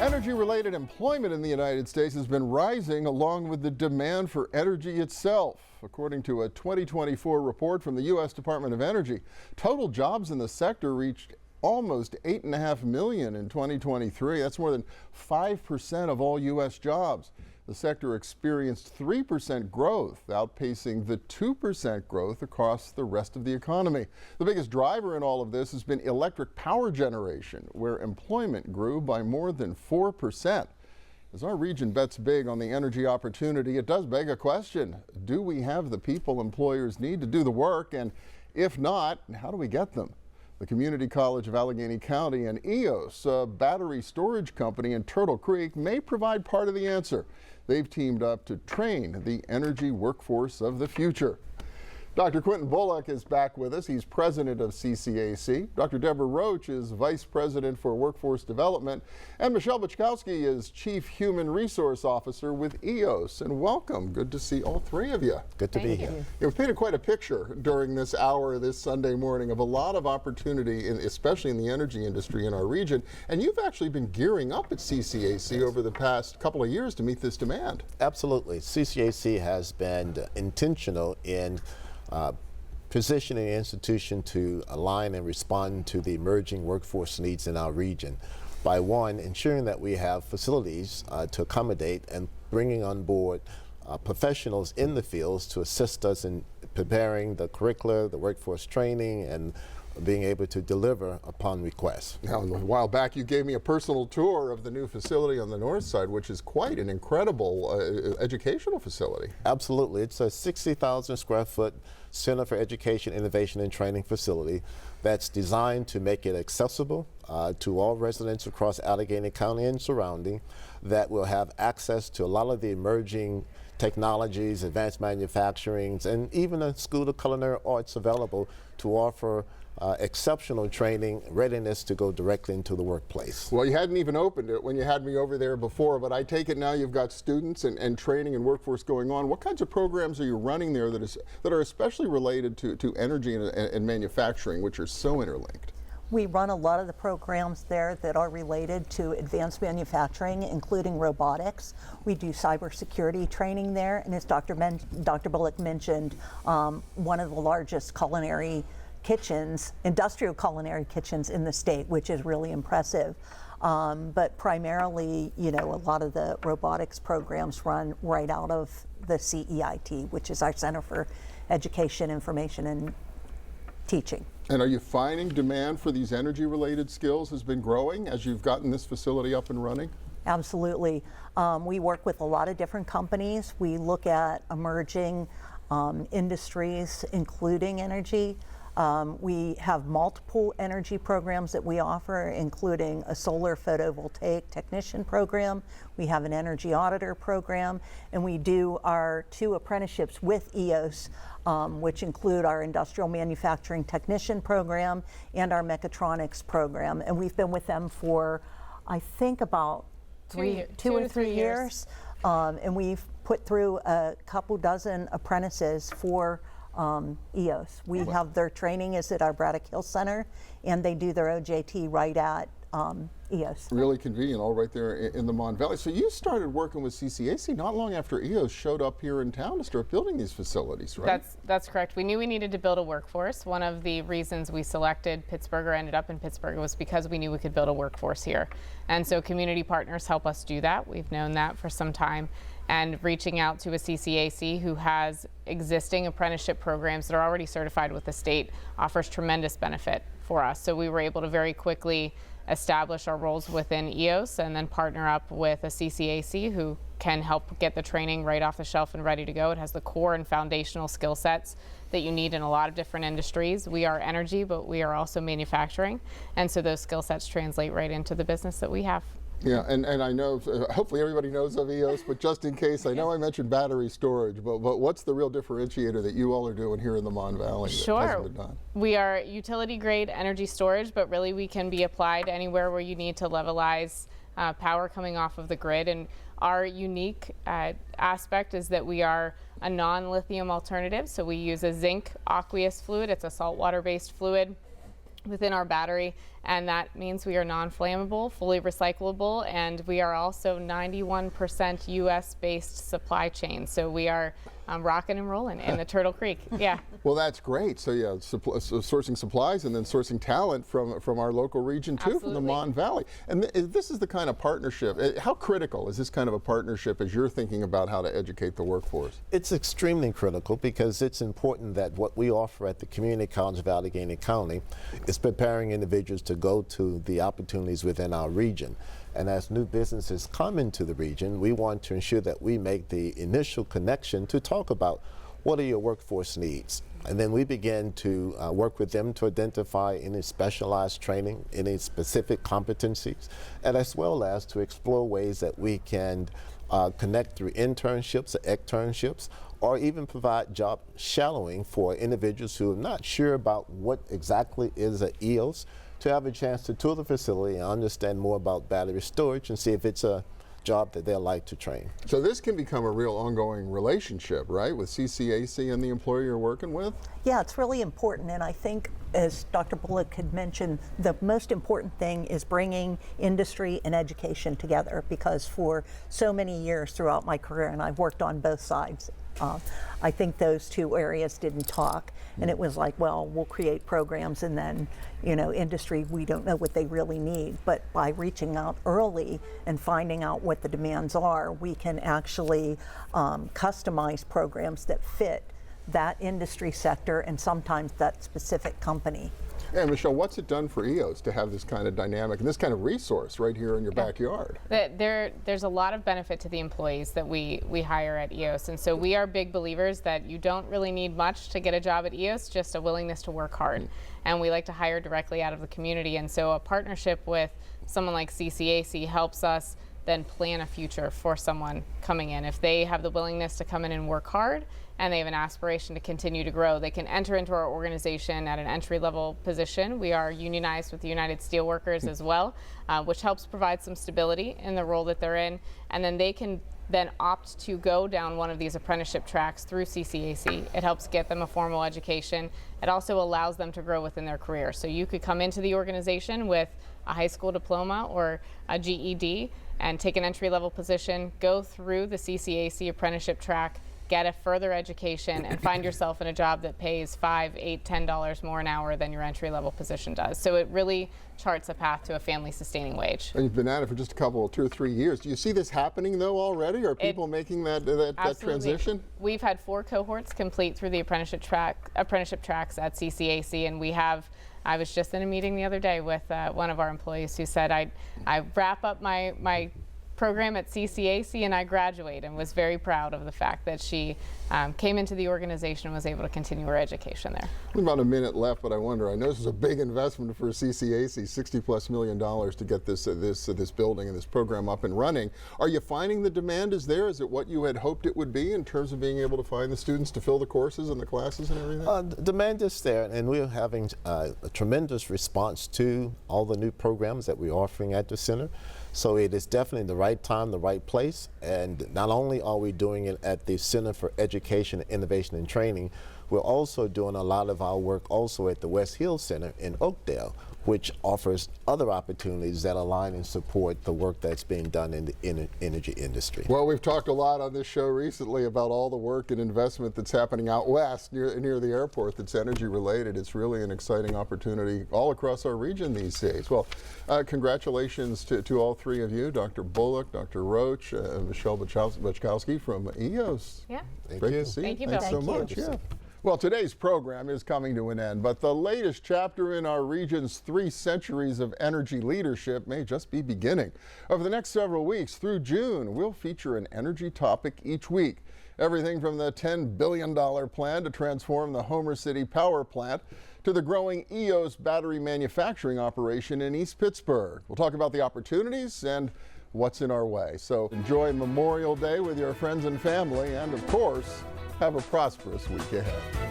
Energy-related employment in the United States has been rising along with the demand for energy itself. According to a 2024 report from the U.S. Department of Energy, total jobs in the sector reached almost 8.5 million in 2023. That's more than 5% of all U.S. jobs. The sector experienced 3% growth, outpacing the 2% growth across the rest of the economy. The biggest driver in all of this has been electric power generation, where employment grew by more than 4%. As our region bets big on the energy opportunity, it does beg a question. Do we have the people employers need to do the work? And if not, how do we get them? The Community College of Allegheny County and EOS, a battery storage company in Turtle Creek, may provide part of the answer. They've teamed up to train the energy workforce of the future. Dr. Quintin Bullock is back with us. He's president of CCAC. Dr. Debra Roach is vice president for workforce development. And Michelle Buczkowski is chief human resource officer with EOS. And welcome. Good to see all three of you. Good to be here. You've painted quite a picture during this hour this Sunday morning of a lot of opportunity, especially in the energy industry in our region. And you've actually been gearing up at CCAC over the past couple of years to meet this demand. Absolutely. CCAC has been intentional in positioning the institution to align and respond to the emerging workforce needs in our region by, one, ensuring that we have facilities to accommodate and bringing on board professionals in the fields to assist us in preparing the curricula, the workforce training, and being able to deliver upon requests. Now, a while back, you gave me a personal tour of the new facility on the north side, which is quite an incredible educational facility. Absolutely. It's a 60,000 square foot Center for Education, Innovation, and Training facility that's designed to make it accessible to all residents across Allegheny County and surrounding, that will have access to a lot of the emerging technologies, advanced manufacturing, and even a School of Culinary Arts available to offer exceptional training, readiness to go directly into the workplace. Well, you hadn't even opened it when you had me over there before, but I take it now you've got students and training and workforce going on. What kinds of programs are you running there that are especially related to energy and manufacturing, which are so interlinked? We run a lot of the programs there that are related to advanced manufacturing, including robotics. We do cybersecurity training there, and as Dr. Bullock mentioned, one of the largest culinary kitchens, industrial culinary kitchens in the state, which is really impressive. But primarily, you know, a lot of the robotics programs run right out of the CEIT, which is our Center for Education, Information, and Teaching. And are you finding demand for these energy-related skills has been growing as you've gotten this facility up and running? Absolutely. We work with a lot of different companies. We look at emerging industries, including energy. We have multiple energy programs that we offer, including a solar photovoltaic technician program. We have an energy auditor program, and we do our 2 apprenticeships with EOS, which include our industrial manufacturing technician program and our mechatronics program. And we've been with them for, I think, about two or three years. And we've put through a couple dozen apprentices for EOS. We have their training is at our Braddock Hill Center, and they do their OJT right at EOS. Really convenient, all right there in the Mon Valley. So you started working with CCAC not long after EOS showed up here in town to start building these facilities, right? That's correct. We knew we needed to build a workforce. One of the reasons we selected Pittsburgh or ended up in Pittsburgh was because we knew we could build a workforce here. And so community partners help us do that. We've known that for some time. And reaching out to a CCAC who has existing apprenticeship programs that are already certified with the state offers tremendous benefit for us. So we were able to very quickly establish our roles within EOS and then partner up with a CCAC who can help get the training right off the shelf and ready to go. It has the core and foundational skill sets that you need in a lot of different industries. We are energy, but we are also manufacturing. And so those skill sets translate right into the business that we have. Yeah, and I know, hopefully everybody knows of EOS, but just in case, I know I mentioned battery storage, but what's the real differentiator that you all are doing here in the Mon Valley? Sure. That hasn't been done? We are utility grade energy storage, but really we can be applied anywhere where you need to levelize power coming off of the grid. And our unique aspect is that we are a non-lithium alternative, so we use a zinc aqueous fluid. It's a saltwater-based fluid. within our battery, and that means we are non-flammable, fully recyclable, and we are also 91% US-based supply chain. So we are rocking and rolling in the Turtle Creek. Yeah. Well, that's great. So yeah, sourcing supplies and then sourcing talent from our local region too, Absolutely. from the Mon Valley. And this is the kind of partnership. How critical is this kind of a partnership as you're thinking about how to educate the workforce? It's extremely critical because it's important that what we offer at the Community College of Allegheny County is preparing individuals to go to the opportunities within our region. And as new businesses come into the region, we want to ensure that we make the initial connection to talk about what are your workforce needs. And then we begin to work with them to identify any specialized training, any specific competencies, and as well as to explore ways that we can connect through internships or externships, or even provide job shadowing for individuals who are not sure about what exactly is an EOS, to have a chance to tour the facility and understand more about battery storage and see if it's a job that they'd like to train. So this can become a real ongoing relationship, right, with CCAC and the employer you're working with? Yeah, it's really important, and I think, as Dr. Bullock had mentioned, the most important thing is bringing industry and education together, because for so many years throughout my career, and I've worked on both sides, I think those two areas didn't talk, and it was like, well, we'll create programs and then, you know, industry, we don't know what they really need. But by reaching out early and finding out what the demands are, we can actually customize programs that fit that industry sector and sometimes that specific company. And Michelle, what's it done for EOS to have this kind of dynamic and this kind of resource right here in your backyard? There's a lot of benefit to the employees that we hire at EOS, and so we are big believers that you don't really need much to get a job at EOS, just a willingness to work hard. And we like to hire directly out of the community, and so a partnership with someone like CCAC helps us then plan a future for someone coming in. If they have the willingness to come in and work hard, and they have an aspiration to continue to grow, they can enter into our organization at an entry-level position. We are unionized with the United Steelworkers as well, which helps provide some stability in the role that they're in. And then they can then opt to go down one of these apprenticeship tracks through CCAC. It helps get them a formal education. It also allows them to grow within their career. So you could come into the organization with a high school diploma or a GED and take an entry-level position, go through the CCAC apprenticeship track, get a further education, and find yourself in a job that pays $5, $8, $10 more an hour than your entry-level position does. So it really charts a path to a family-sustaining wage. And you've been at it for just a couple, 2 or 3 years. Do you see this happening though already? Are people making that transition? We've had 4 cohorts complete through the apprenticeship tracks at CCAC, and I was just in a meeting the other day with one of our employees who said, I wrap up my program at CCAC and I graduate, and was very proud of the fact that she came into the organization and was able to continue her education there. About a minute left, but I wonder, I know this is a big investment for CCAC, $60+ million to get this building and this program up and running. Are you finding the demand is there? Is it what you had hoped it would be in terms of being able to find the students to fill the courses and the classes and everything? The demand is there, and we're having a tremendous response to all the new programs that we're offering at the center. So it is definitely the right time, the right place, and not only are we doing it at the Center for Education, Innovation, and Training, we're also doing a lot of our work also at the West Hill Center in Oakdale, which offers other opportunities that align and support the work that's being done in the energy industry. Well, we've talked a lot on this show recently about all the work and investment that's happening out west near the airport that's energy related. It's really an exciting opportunity all across our region these days. Well, congratulations to all 3 of you, Dr. Bullock, Dr. Roach, Michelle Buczkowski from EOS. Yeah. Great to see you. Thank you, Bill. Thanks so much. Yeah. Well, today's program is coming to an end, but the latest chapter in our region's 3 centuries of energy leadership may just be beginning. Over the next several weeks through June, we'll feature an energy topic each week. Everything from the $10 billion plan to transform the Homer City power plant to the growing EOS battery manufacturing operation in East Pittsburgh. We'll talk about the opportunities and what's in our way. So enjoy Memorial Day with your friends and family, and of course, have a prosperous week ahead.